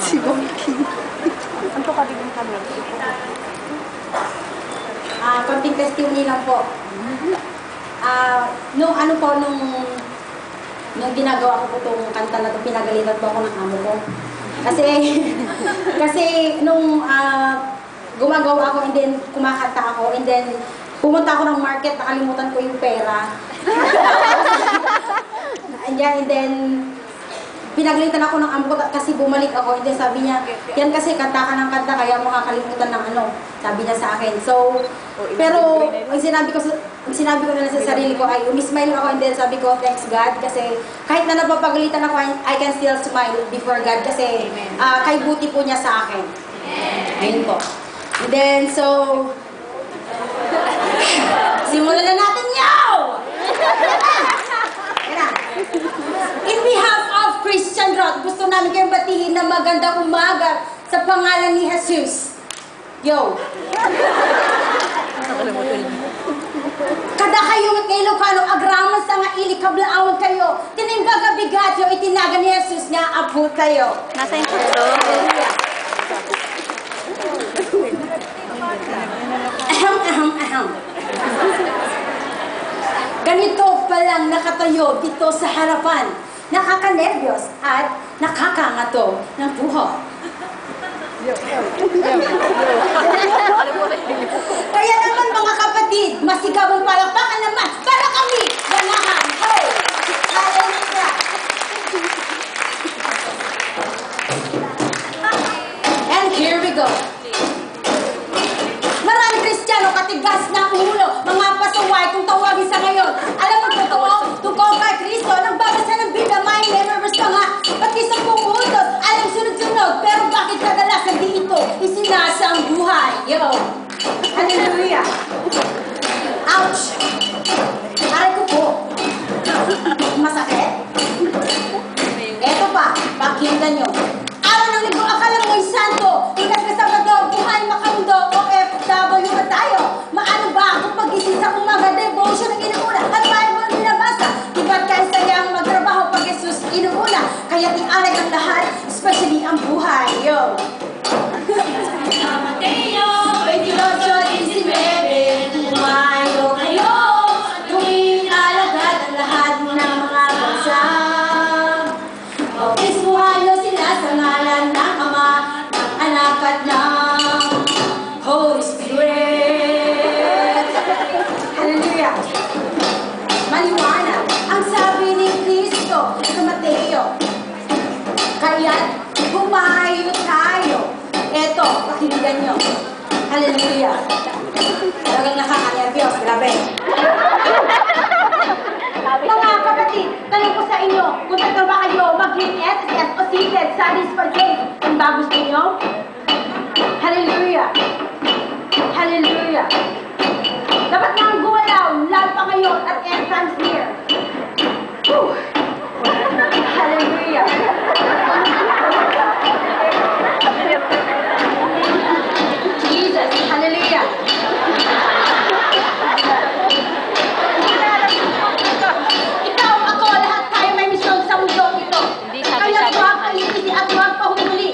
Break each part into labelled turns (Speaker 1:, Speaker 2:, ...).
Speaker 1: Si Gonky.
Speaker 2: Ano ka din yung camera?
Speaker 3: Konting testimony lang po. Nung ginagawa ko po itong kanta na ito, pinagalitan po ako ng amo ko. Kasi nung gumagawa ako and then kumakanta ako and then pumunta ako ng market, nakalimutan ko yung pera. And then pinagalitan ako ng amo ko kasi bumalik ako and then sabi niya, yan kasi kanta ka ng kanta kaya makakalimutan ng ano, sabi niya sa akin. So, pero ang sinabi ko na lang sa sarili ko ay umismile ako and then sabi ko, thanks God kasi kahit na napapagalitan ako, I can still smile before God kasi kay buti po niya sa akin. Ayun po. And then, so, simulan na natin yaw! In behalf of Christian Rock, gusto namin kayong batiin na magandang umaga sa pangalan ni Jesus. Yo! Kada kayo at kay Lucano, agraman sa nga ili, kablaawan kayo. Tinimbaga bigatyo, itinaga ni Jesus nga, apo tayo.
Speaker 2: Nasa yung photo.
Speaker 3: Ahem. Ganito palang nakatayo dito sa harapan. Nakakanerbiyos at nakakangato ng buho. Kaya naman mga kapatid, masigabong palakpakan naman para kami ganahan. Hey! Hallelujah! And here we go. Maraming Kristiyano katigas ng ulo, mga pasaway kung tawagin sa ngayon. Alam mo totoo, tungkol kay Kristo, nagbabasa ng Biblia, may members pa nga, pati sa pumutot, alam sunod-sunod, pero bakit kadalasan di ito isinasa ang buhay? Yo! Hallelujah! Ouch! Aray ko po. Masakit? Eto pa, pakinggan nyo. Araw ng linggo, akala mo ay santo, ikas ka Sabado, buhay makamundo, OFW na tayo. Maano ba kung pag-isip sa umaga, devotion ang inuuna, at Bible binabasa, diba't kayo sayang magtrabaho pag Jesus inuuna, kaya tialag ang lahat, especially ang buhay. Yo! Mateo, 28-19, tumayo kayo, tuwing alagad ang lahat ng mga bansa. Bautismuhan nyo sila sa ngalan ng Ama, ng Anak at ng Holy Spirit. Hallelujah! Maliwanag ang sabi ni Kristo sa Mateo. Kaya't humayo tayo. Eto, pakinggan nyo. Hallelujah! Talagang nakakanerbiyos. Grabe. Mga kapatid, tanong ko sa inyo, kung tagal ba kayo mag-hit SSS o seated, satisfied faith, kung ba gusto nyo? Hallelujah! Hallelujah! Dapat nang gumalaw, lalo pa ngayon at end times near. Whew! Hallelujah! Jesus! Hallelujah! Ikaw, ako, lahat tayo may misyon sa mundong ito. Kaya huwag palipisi at huwag pahumuli.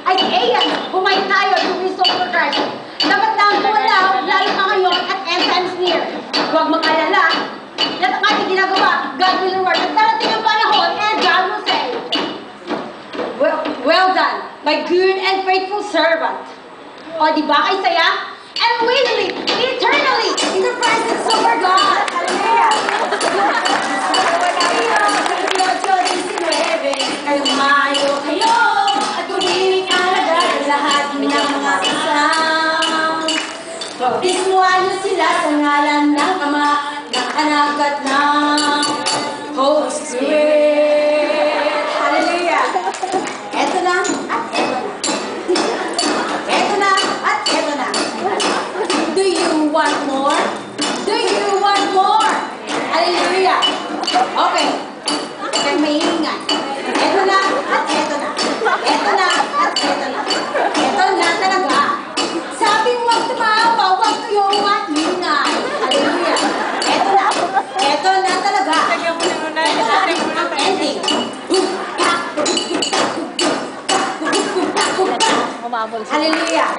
Speaker 3: Ay ayan, humay tayo to resolve for Christ. Dapat lang gumalaw, lalo pa ngayon at end times near. Huwag mag-alala. Lahat ang ating ginagawa, God will reward. At darating ang panahon, and God will say, well done, my good and faithful servant. O, di ba kayo saya? And we live eternally in the presence of our God. Hallelujah! Kayo mayo kayo at tumiling alagad ang lahat ng mga kasam. Bautismuhan nyo sila sa ngalan ng Ama, ng Anak at ng Holy Spirit. Hallelujah! Eto na at eto na. Eto na at eto na. Do you want more? Do you want more? Hallelujah!
Speaker 2: Humabol siya.
Speaker 3: Hallelujah!